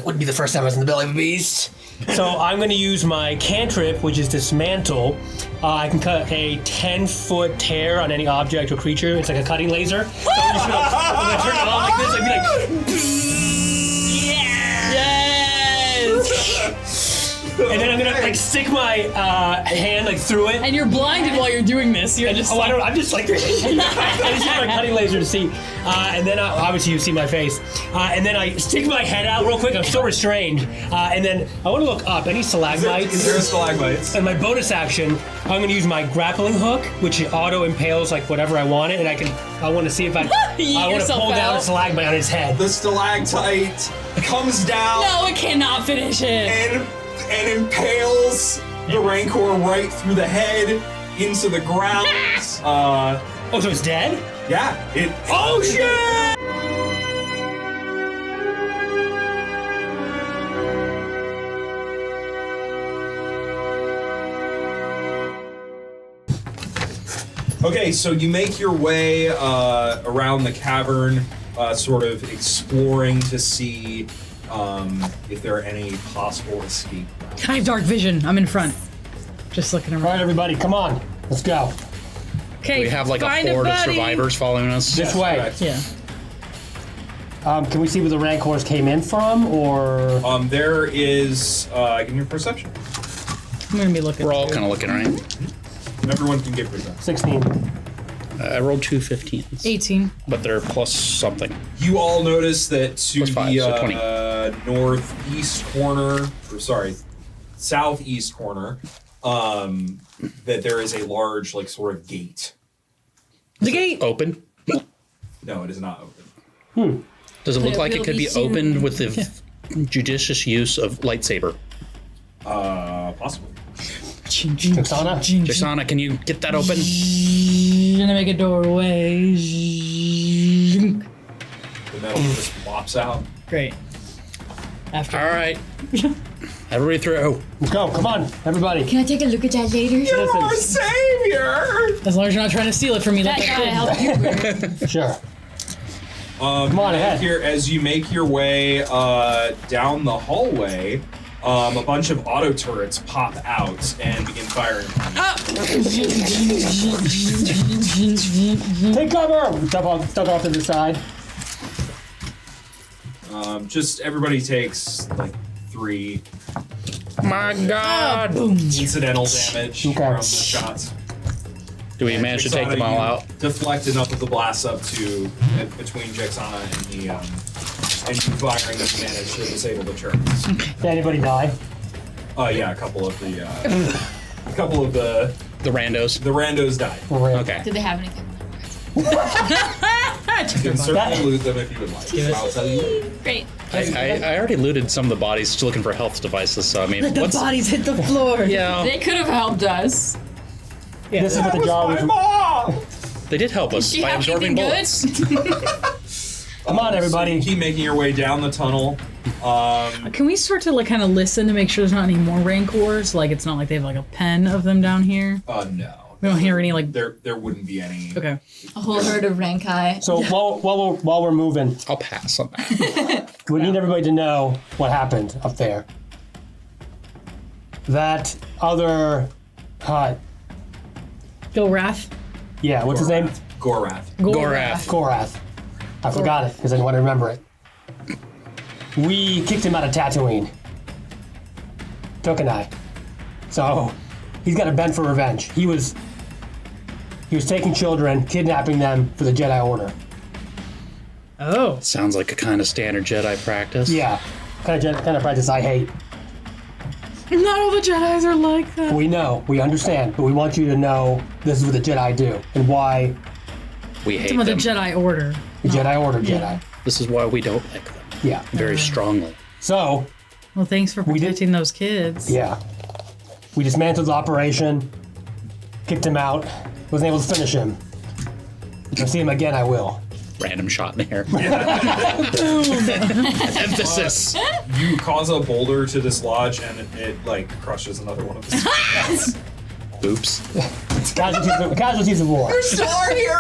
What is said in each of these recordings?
wouldn't be the first time I was in the belly of a beast. So I'm going to use my cantrip, which is dismantle. I can cut a 10-foot tear on any object or creature. It's like a cutting laser. So I'm just gonna turn it on like this. I'd be like, yes! And then I'm gonna like stick my hand like through it. And you're blinded while you're doing this. You're just I'm just like I just use my cutting laser to see. And then obviously you see my face. And then I stick my head out real quick. I'm still restrained. And then I want to look up any stalagmites. Is there stalagmites? And my bonus action, I'm gonna use my grappling hook, which auto impales like whatever I want it, and I want to see if I want to pull down a stalagmite on his head. The stalactite comes down. No, it cannot finish it. And impales the Rancor right through the head into the ground. Oh, so it's dead? Yeah. Oh shit! Okay, so you make your way around the cavern, sort of exploring to see if there are any possible escape routes. I have dark vision. I'm in front. Just looking around. All right, everybody, come on. Let's go. Okay, We have like a horde of survivors following us. This way. Correct. Yeah. Can we see where the Rancors came in from, or? There is, give me a perception. I'm gonna be looking. We're all kind of looking, right? Everyone can get perception. 16. I rolled 2 15s. 18. But they're plus something. You all notice that to Plus 5, the so 20. northeast corner, southeast corner, that there is a large, like, sort of gate. The gate. Open? No, it is not open. Does it look like it will could be be soon. opened with the judicious use of lightsaber? Possibly. Texana? Jasana, can you get that open? Gonna make a doorway. The metal just flops out. Great. After. All right. Everybody through. Let's go. Come on, everybody. Can I take a look at that later? You're our savior! As long as you're not trying to steal it from me, That like guy I helped you with. Sure. Come on ahead. Here, as you make your way down the hallway, a bunch of auto turrets pop out and begin firing. Take cover! Duck off to the side. Just everybody takes like 3 My God. incidental damage Okay. from the shots. Do we manage to take them all out? Deflect enough of the blast up to between Jaxana and the and you firing that you managed to disable the turrets. Did anybody die? Yeah, a couple of the The randos. the randos died. Okay. Did they have anything? You can certainly loot them if you would like. I'll tell you. Great. I already looted some of the bodies, still looking for health devices, so I mean, The what's... bodies hit the floor. Yeah, They could have helped us. This is what the job My is. mom! they did help us She by have absorbing anything bullets. Come on, So everybody. you keep making your way down the tunnel. Can we start to like kind of listen to make sure there's not any more rancors? Like it's not like they have like a pen of them down here. No. We don't hear any like. There wouldn't be any. Okay. A whole herd of Rankai. So while we're moving, I'll pass on that. we need everybody to know what happened up there. That other hut. Gorath. Yeah, what's his name? Gorath. Gorath. Gorath. I forgot it because I didn't want to remember it. We kicked him out of Tatooine. Took and I. So he's got a bent for revenge. He was taking children, kidnapping them for the Jedi Order. Oh. Sounds like a kind of standard Jedi practice. Yeah, kind of practice I hate. Not all the Jedis are like that. We know, we understand, but we want you to know this is what the Jedi do and why We hate Some of the them. Jedi Order. the Jedi Order Jedi. This is why we don't like them. Yeah. Very strongly. So, Well, thanks for did- protecting those kids. yeah. We dismantled the operation, kicked him out, wasn't able to finish him. If I see him again, I will. Random shot in the air. Emphasis. You cause a boulder to dislodge and it like crushes another one of his. Oops. Casualties of war. Still our hero!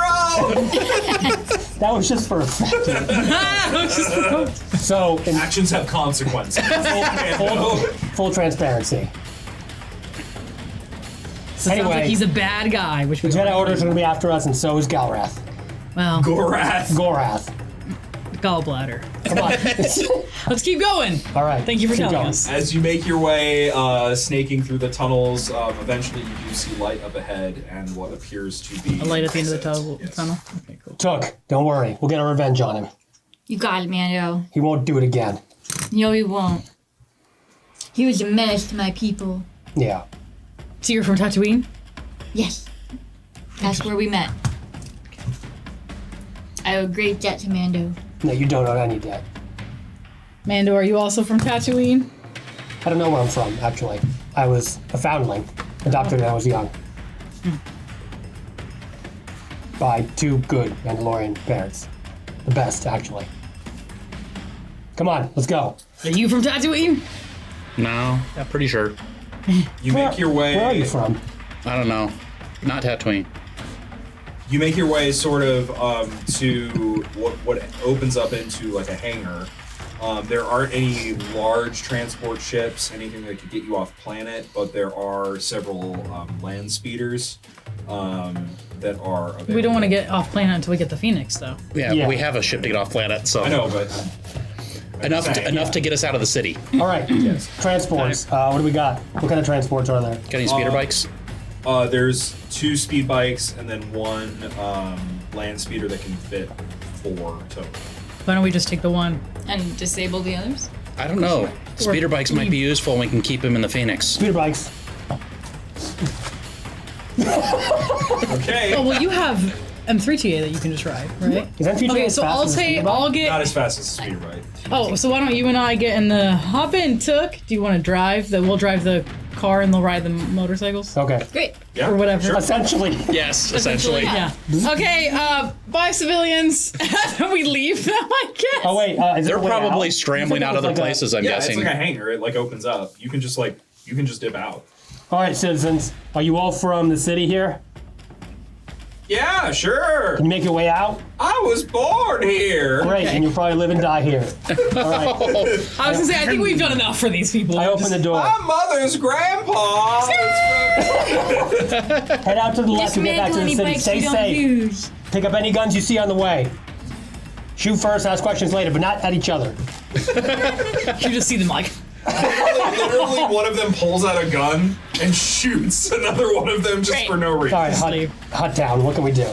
That was just for effect. So, in Actions have consequences. full transparency. Sounds like he's a bad guy, which The we Jedi Orders are going to be after us, and so is Galrath. Well, Gorath. gallbladder. Come on. Let's keep going. All right. Thank you for keep telling going. us. As you make your way, snaking through the tunnels, eventually you do see light up ahead and what appears to be A light at the end of the Yes. tunnel. Okay, cool. Took. Don't worry. We'll get our revenge on him. You got it, Mando. He won't do it again. No, he won't. He was a menace to my people. Yeah. So you're from Tatooine? Yes. That's where we met. I owe a great debt to Mando. No, you don't owe any debt. Mando, are you also from Tatooine? I don't know where I'm from, actually. I was a foundling, adopted when I was young. By two good Mandalorian parents. The best, actually. Come on, let's go. Are you from Tatooine? No, yeah, pretty sure. You make your way. Where are you from? I don't know. Not Tatooine. You make your way sort of to what opens up into like a hangar. There aren't any large transport ships, anything that could get you off planet, but there are several land speeders that are available. We don't want to get off planet until we get the Phoenix, though. Yeah, we have a ship to get off planet, so I know, but enough to get us out of the city. All right. yes. Transports. What do we got? What kind of transports are there? Got any speeder bikes? There's 2 speed bikes and then 1 land speeder that can fit 4 total. Why don't we just take the one? And disable the others? I don't know. Speeder bikes might be useful and we can keep him in the Phoenix. Speeder bikes. Okay. Oh, well, you have M3TA that you can just ride, right? Is that Okay, so I'll say I'll Not get. as fast as a speeder bike. Oh, so why don't you and I get in the hop in, Took? Do you want to drive? That we'll drive the car and they'll ride the motorcycles. Okay. Great. Yeah, Or whatever. Sure. Essentially. Yes, essentially. Yeah. Okay. Bye, civilians. we leave them, I guess. Oh wait, is They're there a way probably out? scrambling You said out there other was places, I'm Yeah, guessing. it's like a hangar. It like opens up. You can just dip out. All right, citizens. Are you all from the city here? Yeah, sure. Can you make your way out? I was born here. Great, and you'll probably live and die here. All right. I was gonna say I think we've done enough for these people. I open the door. My mother's grandpa. Head out to the left and get back to Dismantle the any city. bikes Stay we don't safe. use. Pick up any guns you see on the way. Shoot first, ask questions later, but not at each other. You just see them like. Literally, one of them pulls out a gun and shoots another one of them just Great. for no reason. All right, hot town. What can we do?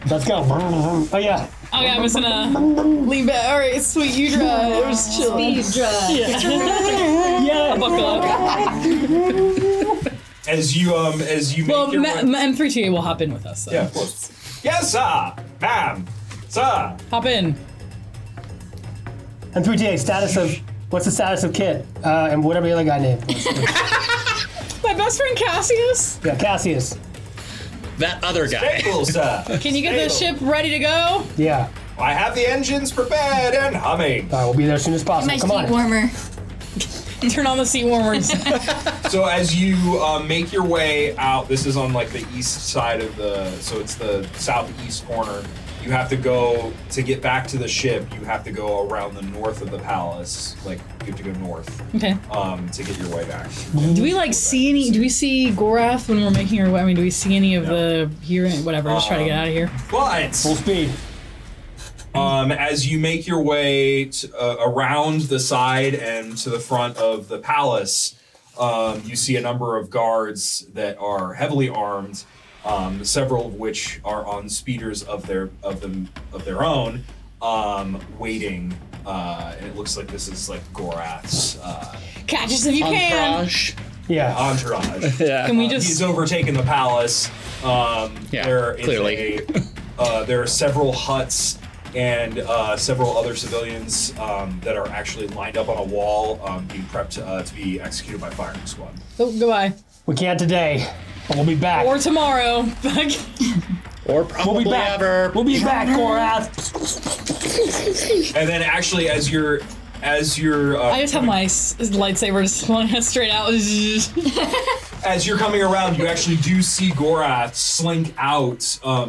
Let's go. Oh yeah. Okay, I'm just gonna lean back. All right, sweet, you drive. Just chill. Speed drive. Yeah. Buckle up. As you Well, make your way. M3TA will hop in with us. So. Yeah, of course. Yes, sir. Ma'am. Sir. Hop in. And 3TA, status of what's the status of Kit and whatever the other guy named was. My best friend Cassius. Yeah, Cassius. That other guy. Faithful, sir. Can you get the ship ready to go? Yeah. I have the engines prepared and humming. All right, we'll be there as soon as possible. My Come seat on. warmer. Turn on the seat warmers. So as you make your way out, this is on like the east side of so it's the southeast corner. You have to go, to get back to the ship, you have to go around the north of the palace. Like, you have to go north Okay. to get your way back. Do we like see any? Do we see Gorath when we're making our way? I mean, do we see any of the here? Whatever. Just try to get out of here. But Full speed. as you make your way around the side and to the front of the palace, you see a number of guards that are heavily armed, several of which are on speeders of their own, waiting. And it looks like this is like Gorath's Catch us if you can. Entourage. Yeah. entourage. Yeah. Can we just? He's overtaken the palace. There is clearly. there are several huts and several other civilians that are actually lined up on a wall, being prepped to be executed by firing squad. Oh, goodbye. We can't today, but we'll be back. Or tomorrow. Or We'll probably be back. ever. We'll be back, Gorath. And then actually, as you're I just have my lightsaber just flying straight out. As you're coming around, you actually do see Gorath slink out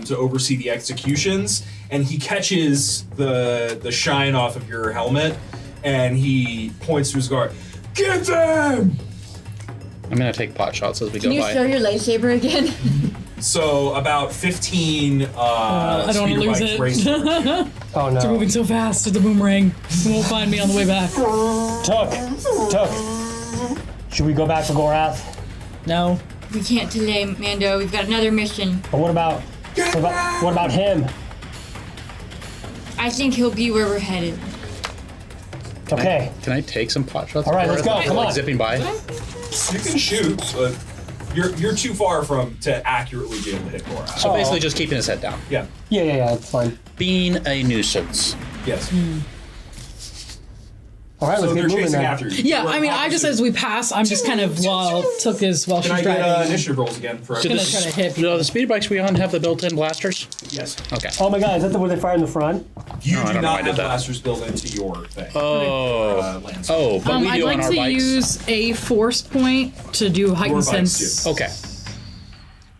to oversee the executions, and he catches the shine off of your helmet, and he points to his guard. Get them! I'm gonna take pot shots as we Can go you by. show your lightsaber again? So about 15 I don't speeder wanna lose bikes it. race towards you. Oh They're no. moving so fast with the boomerang. You won't find me on the way back. Took. Should we go back to Gorath? No. We can't delay, Mando. We've got another mission. But what about him? I think he'll be where we're headed. Okay. Can I take some pot shots? All right, let's go. Like, Come on. zipping by. You can shoot, but you're too far to accurately be able to hit Gorath. So basically just keeping his head down. Yeah. Yeah, it's fine. Being a nuisance. Yes. All right, So let's they're get moving chasing then. after you. Yeah, You're I mean, I just, opposite- as we pass, I'm just kind of, Took his while Can she's I get driving. initiative rolls again for Gonna try to hit people. Do the speed bikes we on have the built-in blasters? Yes. Okay. Oh my God, is that the one they fire in the front? You I do don't know why I not did have that. blasters built into your thing. Oh. Landscape. Oh, but we I'd do like on our to bikes. use a force point to do heightened bikes sense. do. Okay.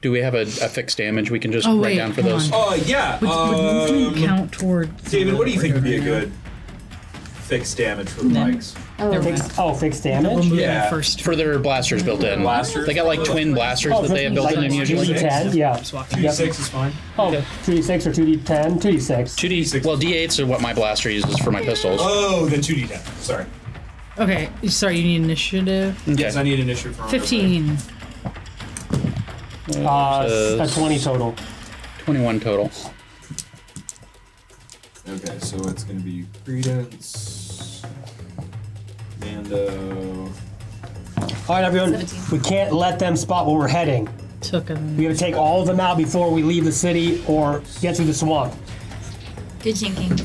Do we have a fixed damage we can just Oh, write wait, down for hold those? on. Yeah. Would movement count toward... David, what do you think would be a good fixed damage for the bikes? Fixed We'll damage? move Yeah. that first. For their blasters built in. Blasters? They got like twin blasters that they have built in them usually. 2d10, yeah. 2d6 is fine. Oh, 2d6 or 2d10? 2d6. 2D, well, D8s are what my blaster uses for my pistols. Oh, then 2d10. Sorry. Okay, sorry, you need initiative. Okay. Yes, I need initiative from 15. A 20 total. 21 total. Okay, so it's going to be Credence, Mando. All right, everyone. 17. We can't let them spot where we're heading. Took a... We have to take all of them out before we leave the city or get through the swamp. Good thinking.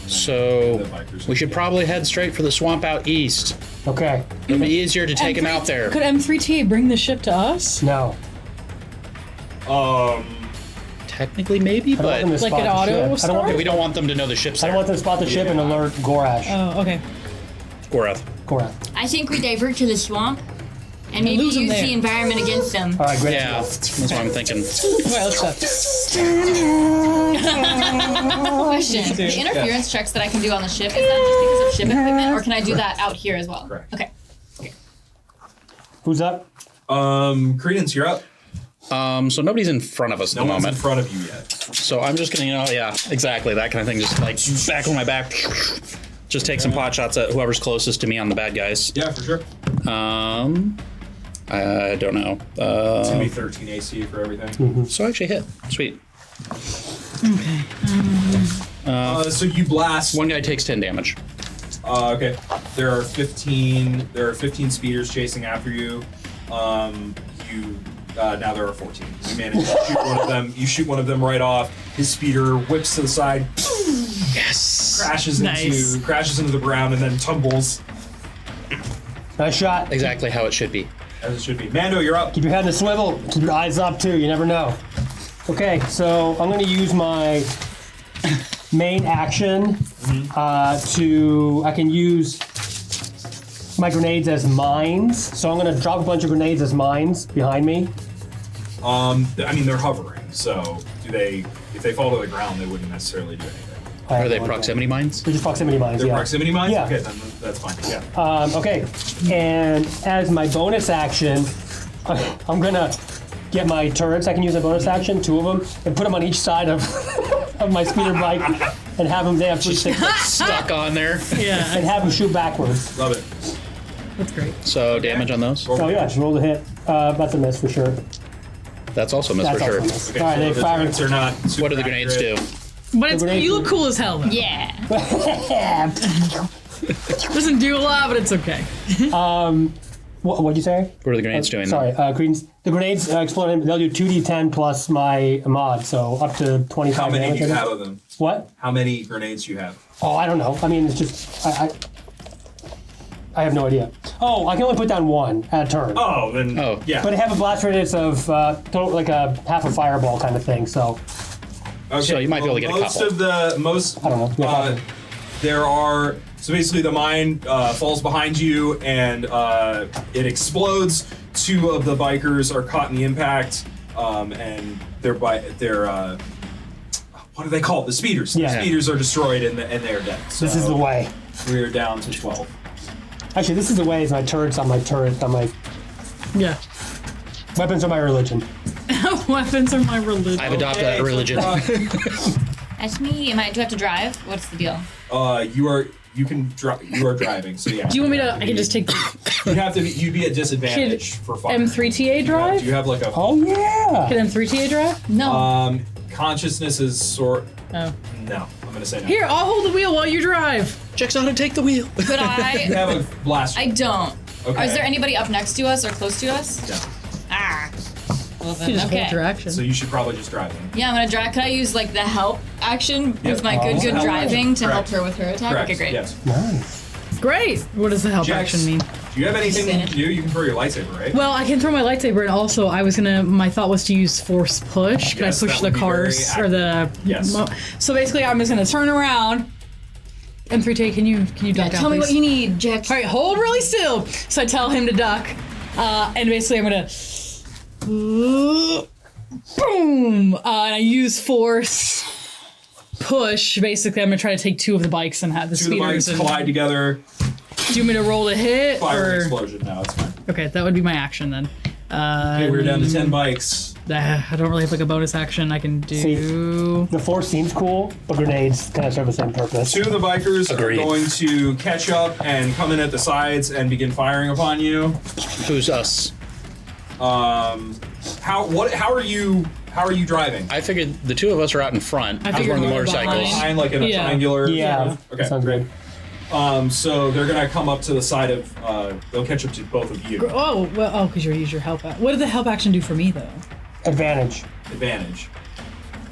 So we should probably head straight for the swamp out east. Okay. It'll be easier to take him out there. Could M3TA bring the ship to us? No. Technically, maybe, I don't want them but to Like spot an the auto ship. I don't start? want we don't want them to know the ship's I there. don't want them to spot the ship and alert Gorath. Oh, okay. Gorath. Gorath. I think we divert to the swamp and maybe lose 'em use there. the environment against them. All right, great. Yeah, that's what I'm thinking. Okay, let's go. Question. The interference checks that I can do on the ship, is that just because of ship equipment, or can I do that out here as well? Correct. Okay. Who's up? Credence, you're up. So nobody's in front of us at No the one's in moment. front of you yet. So I'm just gonna, yeah, exactly, that kind of thing. Just like back on my back. Just take some pot shots at whoever's closest to me on the bad guys. Yeah, for sure. I don't know. It's going to be 13 AC for everything. So I actually hit. Sweet. So you blast. One guy takes 10 damage. Okay. There are 15 speeders chasing after you. Now there are 14. You manage to shoot one of them. You shoot one of them right off. His speeder whips to the side. Yes. Crashes Nice. into the ground and then tumbles Nice shot. Exactly how it should be. as it should be. Mando, you're up. Keep your head in the swivel. Keep your eyes up too. You never know. Okay, so I'm going to use my main action I can use my grenades as mines. So I'm going to drop a bunch of grenades as mines behind me. I mean, they're hovering, so if they fall to the ground, they wouldn't necessarily do anything. Are they proximity mines? They're just proximity mines, They're yeah. proximity mines? Yeah. Okay, then that's fine. Yeah. Okay, and as my bonus action, I'm gonna get my turrets I can use a bonus action, 2 of them, and put them on each side of of my speeder bike, and have them. They have 360, Stuck on there. Yeah, and have them shoot backwards. Love it. that's great. So damage on those? Oh yeah, just roll the hit. That's a miss for sure. That's also a miss That's for sure. also a miss. Okay, All right, so they the fire. turrets are not super What do the grenades do? accurate. But it's, grenade- you look cool as hell, though. Yeah. Doesn't do a lot, but it's okay. What'd you say? What are the grenades doing? Sorry, Credence. The grenades explode. They'll do 2d10 plus my mod, so up to 25 How many damage. do you I think. have of them? What? How many grenades do you have? Oh, I don't know. I mean, it's just I have no idea. Oh, I can only put down 1 at a turn. Oh, then Oh. yeah. But I have a blast radius of total, like a half a fireball kind of thing. So Okay, So you might be able to get a most couple. of the most. I don't know. Yeah, couple. There are so basically the mine falls behind you and it explodes. 2 of the bikers are caught in the impact, and they're what do they call it? The speeders. Yeah. The speeders are destroyed and they're dead. So This is the way. we're down to 12. Actually, this is the way. Is my turrets on my turret. On my Yeah. weapons are my religion. Weapons are my religion. I've adopted that religion. That's me. Do I have to drive? What's the deal? You are driving, so yeah. Do you want me to? I can just take the You'd be at disadvantage for fire. M3TA Do drive. you have like a Oh yeah. Can M3TA drive? No. consciousness is sort? Oh. No, I'm gonna say no. Here, I'll hold the wheel while you drive. Jack's how to take the wheel. Could You I? have a blaster. I don't. Okay. Is there anybody up next to us or close to us? No. Ah. Well You then, just okay. hold your action. So you should probably just drive them. Yeah, I'm gonna drive. Could I use like the help action Yep. with my good Help driving to Correct. help her with her attack? Correct. Okay, great. Yes. Nice. Great. What does the help Jax, action mean? Do you have anything you can do? You can throw your lightsaber, right? Well, I can throw my lightsaber, and also my thought was to use force push. Can Yes, I push that the would be very cars or the? Yes. So basically, I'm just gonna turn around. M3T, can you Yeah, duck down, tell me please? what you need, Jax. All right, hold really still. So I tell him to duck, and basically I'm gonna boom, and I use force push. Basically, I'm gonna try to take 2 of the bikes and have the 2 of the speeders. bikes collide together. Do you want me to roll a hit? Fire or... an explosion. No, it's fine. Okay, that would be my action then. Okay, we're down to 10 bikes. I don't really have like a bonus action I can do. The force seems cool, but grenades kind of serve the same purpose. 2 of the bikers Agreed. are going to catch up and come in at the sides and begin firing upon you. Who's us? How are you driving? I figured the 2 of us are out in front. I was figured one of the we were motorcycles. behind. Behind like in a Yeah. triangular. Yeah. Okay, Sounds great. good. So they're gonna come up to the side of. They'll catch up to both of you. Oh, well, because you use your help. What did the help action do for me though? Advantage. Advantage.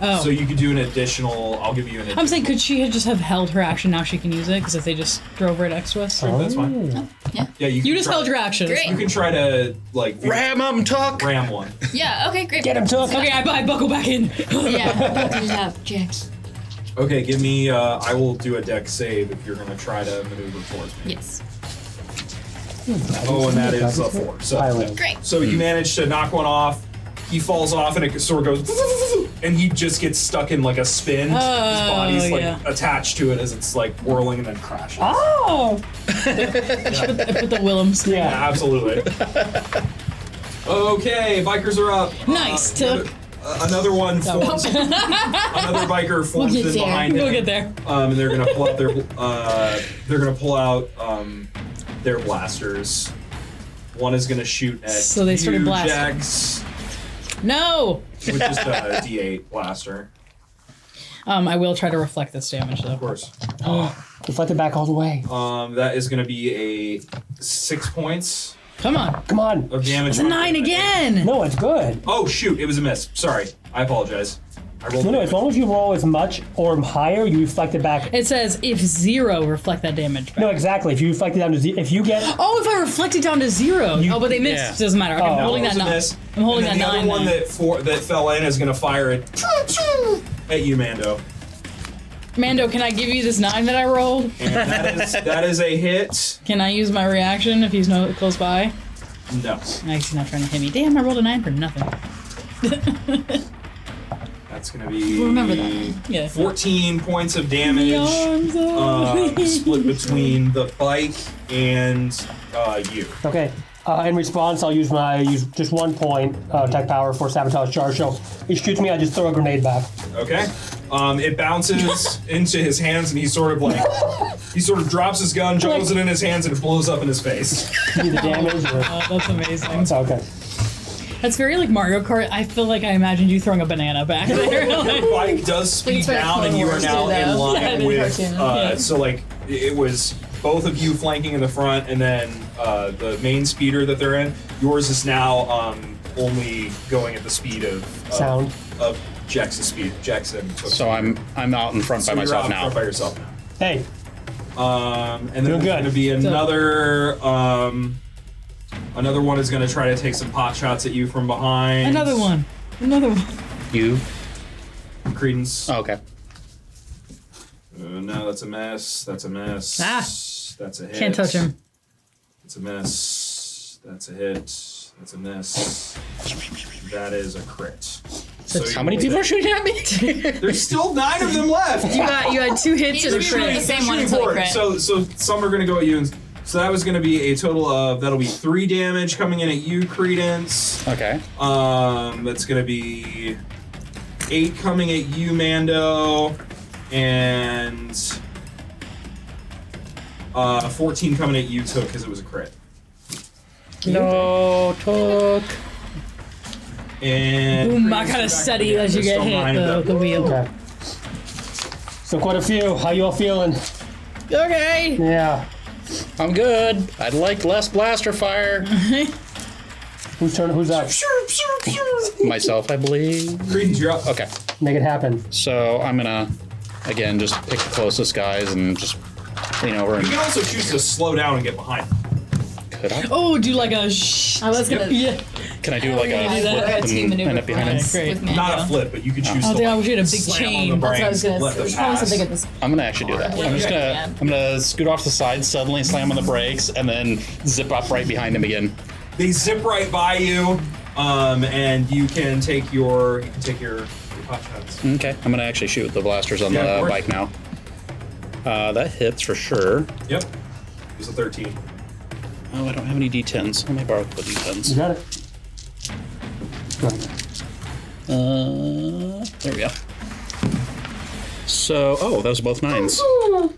Oh. So you could do an additional. I'll give you an. I'm saying, could she just have held her action? Now she can use it because if they just drove right next to us. That's fine. Yeah. Yeah, you. You can just try- held your action. Great. You can try to like Ram 'em, Tuck! ram one. Yeah. Okay. Great. Get him, Took. Okay, I buckle back in. Yeah. Buckle it up, Jax. Okay, give me. I will do a deck save if you're gonna try to maneuver towards me. Yes. Oh, and that is a 4. So, Pilot. Great. so you manage to knock one off. He falls off, and it sort of goes, and he just gets stuck in like a spin. His body's like yeah. attached to it as it's like whirling and then crashes. Oh. Put the Willems. Yeah, Yeah. absolutely. Okay, bikers are up. Nice, Took. Another one forms. Another biker forms get in there. behind him. We'll get there. And they're gonna pull out their blasters. One is gonna shoot at So they started you, blasting. Jax, No. with just a D8 blaster. I will try to reflect this damage though. Of course. Deflect it back all the way. That is gonna be a 6 points Come on. Come on. of damage. It's a 9 again. No, it's good. Oh shoot! It was a miss. Sorry, I apologize. I rolled. No, as damage. long as you roll as much or higher, you reflect it back. It says if 0, reflect that damage back. No, exactly. If you reflect it down to zero, if you get Oh, if I reflect it down to 0. You- But they missed. Yeah. Doesn't matter. Okay, I'm Oh. holding That that was a 9. miss. I'm holding and then that the 9. other one then. that fell in is gonna fire it at you, Mando. Mando, can I give you this 9 that I rolled? And that is a hit. Can I use my reaction if he's no close by? No, Nice, he's not trying to hit me. Damn, I rolled a 9 for nothing. that's gonna be Remember that. Yeah. 14 points of damage. Arms up. Split between the bike and you. okay. In response, I'll use just 1 point attack power for sabotage charge. So he shoots me, I just throw a grenade back. Okay. It bounces into his hands, and he sort of drops his gun, juggles it in his hands, and it blows up in his face. See the damage? Or, Oh, that's amazing. it's okay. That's very like Mario Kart. I feel like I imagined you throwing a banana back there. The bike does speed It's like down, and you are Clone now Wars too, in though. line Yeah, it is with. cartoon. Yeah. So like it was both of you flanking in the front, and then the main speeder that they're in. Yours is now only going at the speed of Sound. of Jax's speed. Jackson. So I'm out in front by you're myself out now. front by yourself now. Hey, And then Doing there's good. going to be another. Another one is going to try to take some pot shots at you from behind. Another one. You? Credence. Oh, okay. No, that's a miss. That's a miss. Ah. That's a hit. Can't touch him. That's a miss. That's a hit. That's a miss. That is a crit. So How many people are shooting at me? There's still 9 of them left. You had 2 hits and a He's shooting the crit. same one Shooting until he forward. crit. So some are gonna go at you. So that was gonna be a total of, that'll be 3 damage coming in at you, Credence. Okay. That's gonna be 8 coming at you, Mando, and 14 coming at you, Took, because it was a crit. No, Took. And Boom, I Credence, gotta you're back steady again. as you There's get still 9 of hit them. the wheel. Okay. So quite a few. How you all feeling? Okay. Yeah. I'm good. I'd like less blaster fire. Who's up? Myself, I believe. Credence, you're up. Okay. Make it happen. So I'm gonna, again, just pick the closest guys and just lean over You and can also choose to slow down and get behind. could I? Oh, do like a shh. I was gonna. Yeah. Can I do like gonna a do that. flip I got a team and maneuver end up behind him? Okay, great. with Mando. Not a flip, but you could choose Oh, to damn, like, we should have a big slam chain. on the That's what I was brakes, gonna let say. them It's probably pass. something at this. I'm gonna actually do that. I'm gonna scoot off to the side, suddenly slam on the brakes, and then zip up right behind him again. They zip right by you, and you can take your pot shots. Okay. I'm gonna actually shoot the blasters on Yeah, of the course. bike now. That hits for sure. Yep. It was a 13. Oh, I don't have any D10s. Let me borrow the You D10s. got it. Go ahead. There we go. So, oh, those are both 9s.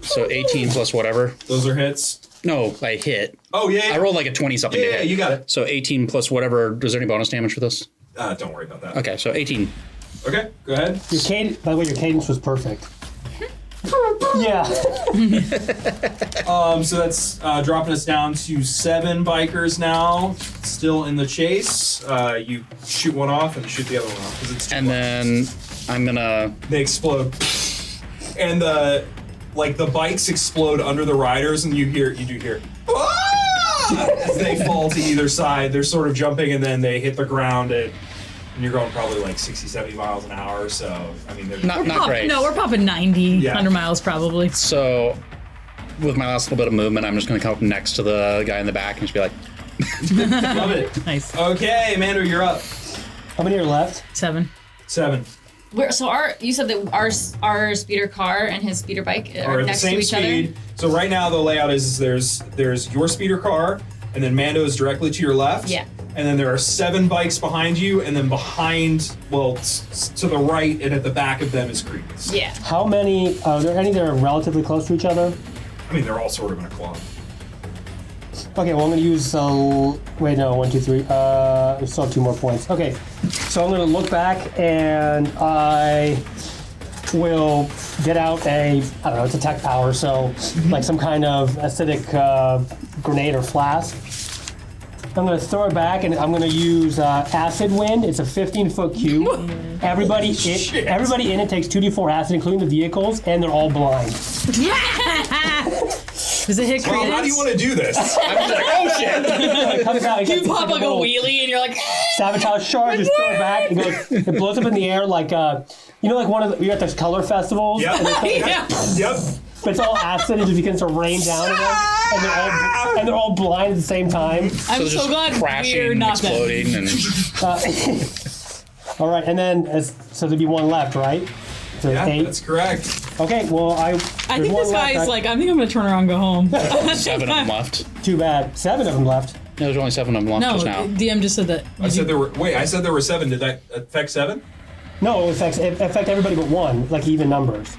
So 18 plus whatever. Those are hits. No, I hit. Oh yeah. I rolled like a 20 something to Yeah, hit. you got it. So 18 plus whatever. Is there any bonus damage for this? Don't worry about that. Okay, so 18. Okay, go ahead. Your cadence, by the way, your cadence was perfect. Yeah. So that's dropping us down to 7 bikers now, still in the chase. You shoot one off and shoot the other one off because it's 2 And then I'm gonna. they explode, and the bikes explode under the riders, and you do hear "Ah!" as they fall to either side. They're sort of jumping, and then they hit the ground, and you're going probably like 60, 70 miles an hour. So I mean, they're Not great. No, we're popping 90, Yeah. 100 miles probably. So, with my last little bit of movement, I'm just gonna come up next to the guy in the back and just be like, love it. Nice. Okay, Mando, you're up. How many are left? 7. 7. You said that our speeder car and his speeder bike Or are at the next same to each speed. So right now the layout is there's your speeder car, and then Mando is directly to your left. Yeah. And then there are 7 bikes behind you, and then behind, to the right and at the back of them is Credence. other. Yeah. How many? Are there any that are relatively close to each other? I mean, they're all sort of in a clump. Okay, well I'm gonna use. Wait, no, 1, 2, 3. We still have 2 more points. Okay, so I'm gonna look back and I will get out I don't know, it's attack power, so like some kind of acidic grenade or flask. I'm gonna throw it back and I'm gonna use acid wind. It's a 15-foot cube. Everybody in it takes 2d4 acid, including the vehicles, and they're all blind. Does it hit Well, Credence? how do you want to do this? I'm just like, oh shit! It comes out, it You gets pop like a little wheelie and you're like, Sabotage charge, just throw it back. It blows up in the air like you know, like one of the, you're at those color festivals. Yep. yeah. Yep. But it's all acid and it just begins to rain down on them, and they're all blind at the same time. I'm So so just glad crashing, we're not them. exploding, and All right, and then so there'd be 1 left, right? So Yeah, 8. that's correct. Okay, well I think this guy's like, I think I'm gonna turn around and go home. 7 of them left. Too bad. 7 of them left. There's only 7 of them left No, just now. DM just said that. I said there were 7. Did that affect 7? No, it affect everybody but 1, like even numbers.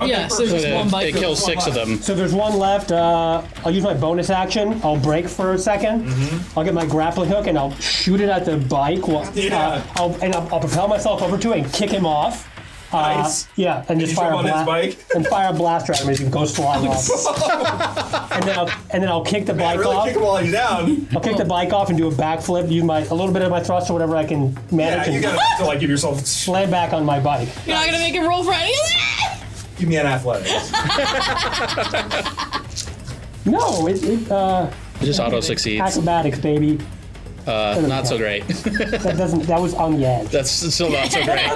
Okay, Yeah, so there's just one bike. It kills 6 of them. So there's 1 left. I'll use my bonus action. I'll brake for a second. I'll get my grappling hook and I'll shoot it at the bike. Yeah. I'll propel myself over to it and kick him off. Nice. Yeah, and just you fire jump a on his bike? and fire a blaster at him as he goes flying off. and then I'll kick the bike Really off. kick him while he's down. I'll kick the bike off and do a backflip. Use a little bit of my thrust or whatever I can manage, Yeah, you and gotta to like give yourself. land back on my bike. You're not gonna make him roll for any of that? Give me an athletics. No, it It just auto succeeds. acrobatics, baby. Not so great. That was on the edge. That's still not so great.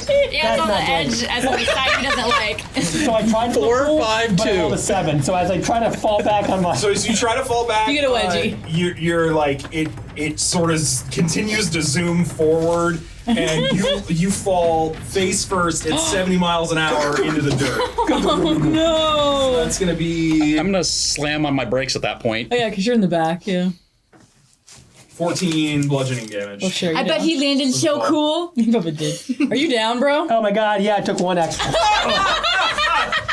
Yeah, it's on the not great. edge as on the side he doesn't like. So I tried to look 4, cool, 5, but I 2. rolled a 7. So as I try to fall back on my... So as you try to fall back, You get a wedgie. You're like it sort of continues to zoom forward, and you fall face first at 70 miles an hour into the dirt. No. That's gonna be I'm gonna slam on my brakes at that point. Oh yeah, because you're in the back. Yeah. 14 bludgeoning damage. Oh sure. I bet he landed so cool. He probably did. Are you down, bro? Oh my god, yeah, I took 1 extra.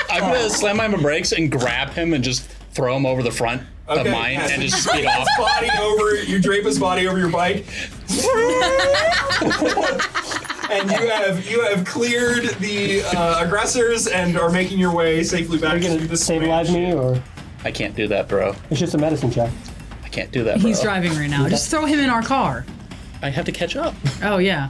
I'm gonna slam on my brakes and grab him and just throw him over the front of mine yeah, and so just speed off. you drape his body over your bike. And you have cleared the aggressors and are making your way safely Are back you to gonna the stabilize me, or... I can't do that, bro. It's just a medicine check. I can't do that, bro. He's driving right now. Just throw him in our car. I have to catch up. Oh yeah.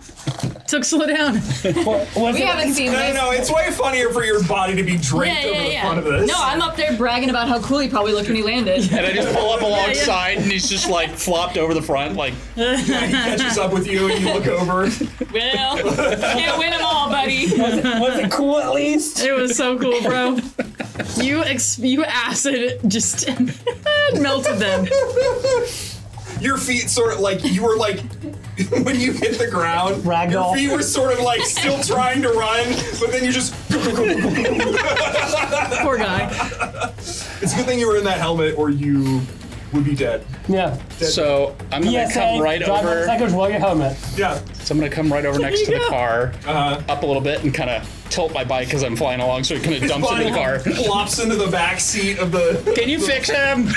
So slow down. We haven't seen this. No, it's way funnier for your body to be draped over the front of this. No, I'm up there bragging about how cool he probably looked when he landed. And I just pull up alongside and he's just like flopped over the front like Yeah, he catches up with you and you look over. Well, can't win them all, buddy. Was it cool at least? It was so cool, bro. You acid just melted them. Your feet sort of like you were like when you hit the ground. Ragdoll. Your feet were sort of like still trying to run, but then you just. Poor guy. It's a good thing you were in that helmet, or you would be dead. Yeah. so I'm gonna PSA, come right drive over. motorcycles, wear your helmet. Yeah. So I'm gonna come right over next to the car, Uh-huh. up a little bit, and kind of tilt my bike as I'm flying along, so it kind of dumps into the car. Flops into the back seat of the. Can you fix him?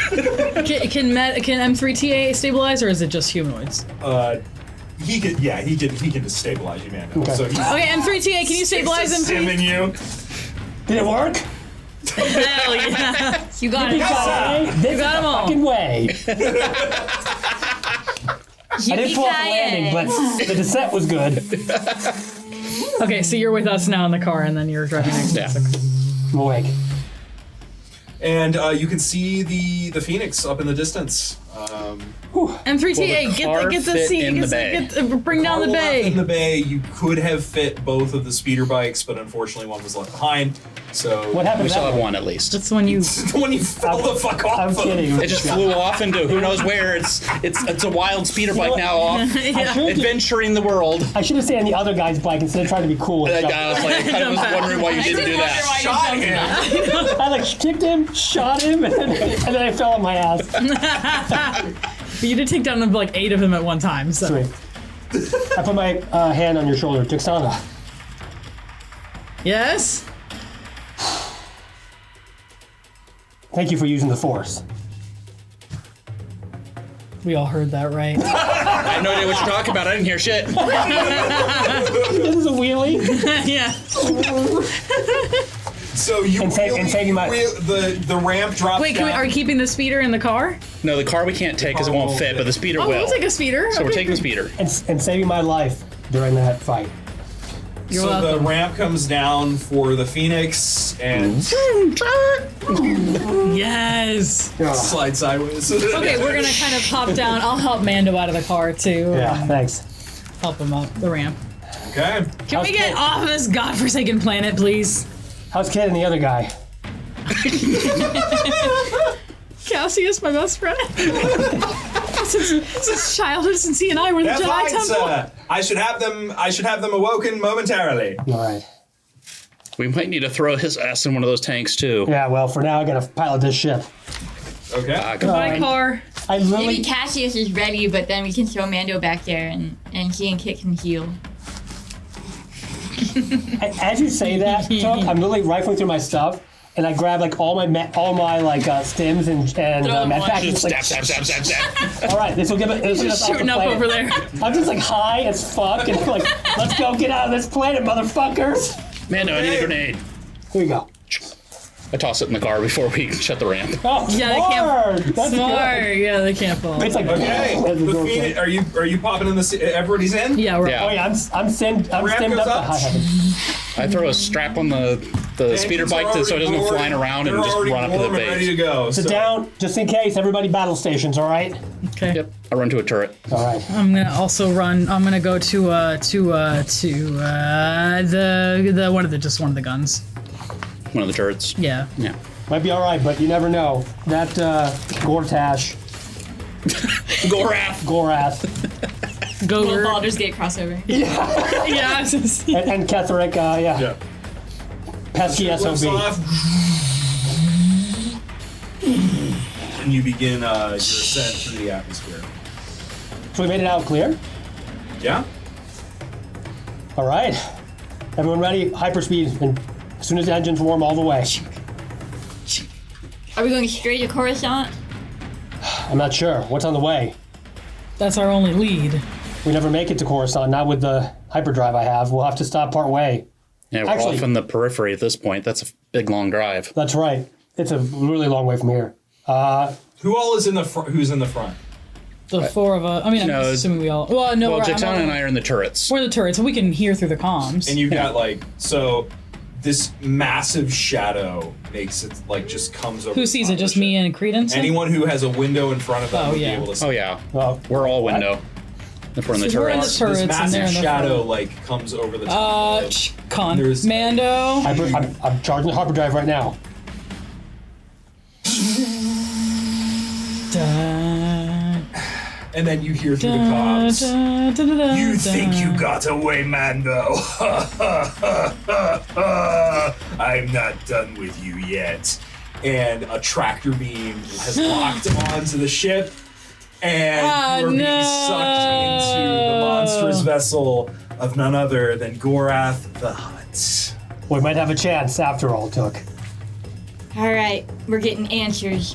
Can M3TA stabilize, or is it just humanoids? He can just stabilize you, man. Okay. So he's Okay, M3TA, can you stabilize him, please? simming you. Did it work? Hell yeah. You got it. This got 'em all. fucking way. I didn't pull off the landing, but the descent was good. Okay, so you're with us now in the car, and then you're driving next to us. I'm awake. And you can see the Phoenix up in the distance. M3TA, Will the car get the fit seat. in the bay? Bring down the Car left bay. in the bay, you could have fit both of the speeder bikes, but unfortunately one was left behind. So What happened We to still that have one? one at least. That's when you. when you fell the fuck off. I'm of- kidding. It just flew off into who knows where. It's a wild speeder bike now off adventuring the world. I should have stayed on the other guy's bike instead of trying to be cool. And I jump. was wondering why you didn't do that. Shot him. I like kicked him, shot him, and then I fell on my ass. But you did take down like 8 of them at one time, so. Sweet. I put my hand on your shoulder. Tuxana. Yes? Thank you for using the force. We all heard that, right? I have no idea what you're talking about. I didn't hear shit. This is a wheelie. Yeah. So you And saving my- the ramp drops Wait, down. are you keeping the speeder in the car? No, the car we can't take because it won't fit, but the speeder Oh, will. we'll take a speeder. So we're Okay. taking the speeder. And saving my life during that fight. You're so welcome. the ramp comes down for the Phoenix and Yes. slide sideways. Okay, we're gonna kind of pop down. I'll help Mando out of the car too. Yeah, thanks. Help him up the ramp. Okay. Can we get off of this godforsaken planet, please? How's Kid and the other guy? Cassius, my best friend. since childhood, since he and I were the They're Jedi fine, Temple. sir. I should have them awoken momentarily. All right. We might need to throw his ass in one of those tanks too. Yeah, well, for now, I gotta pilot this ship. Okay. My car. I Maybe literally. Cassius is ready, but then we can throw Mando back there and he and Kit can heal. As you say that, Took, I'm literally rifling through my stuff, and I grab like all my stems and them med one. packs. Just Like, stab, stab, stab, stab, stab. all right, this will give it. This will get us off the Shooting up planet. over there. I'm just like high as fuck, and like, let's go get out of this planet, motherfuckers. Mando, I need a grenade. Here you go. I toss it in the car before we shut the ramp. Oh, Yeah, they can't- smart. That's Smart. good. Yeah, they can't fall. It's like Okay. as the The door Phoenix, closes. are you popping in the? Everybody's in. Yeah, we're Yeah. Oh yeah, I'm stemmed Ramp up goes to up. high heaven. I throw a strap on the speeder bike so it doesn't go flying around and just run up to the Ready base. to go. Sit down, just in case. Everybody battle stations, all right? Okay. Yep, I run to a turret. All right. I'm gonna also run. I'm gonna go to the one of the guns. One of the turrets. Yeah. Yeah. Might be all right, but you never know. That Gorath. Gorath. Go. Little Baldur's Gate crossover. Yeah. And Ketherick, yeah. Pesky Flips SOB. off. And you begin your ascent through the atmosphere. So we made it out clear? Yeah? All right. Everyone ready? Hyperspeed. And as soon as the engines warm, all the way. Are we going straight to Coruscant? I'm not sure. What's on the way? That's our only lead. We never make it to Coruscant, not with the hyperdrive I have. We'll have to stop part way. Yeah, we're Actually- off in the periphery at this point. That's a big, long drive. That's right. It's a really long way from here. Who all is in the front? Who's in the front? The four of us. I mean, I'm No. assuming we all. Well, no. Well, we're- I'm Jaxana not- and I are in the turrets. We're in the turret, so we can hear through the comms. And you've got so this massive shadow makes it just comes over. Who the sees top it? of Just the me ship. and Credence? Anyone who has a window in front of them Oh, would yeah. be able to see. Oh, yeah. Well, We're all What? window. If we're in the So we're in the turrets. turrets. This and massive they're in the shadow front. comes over the top. Of There's- Mando. I'm charging the hyperdrive right now. and then you hear through the comms. You think you got away, Mando? I'm not done with you yet. And a tractor beam has locked onto the ship, and you're being sucked into the monstrous vessel of none other than Gorath the Hutt. We might have a chance after all, Took. All right, we're getting answers.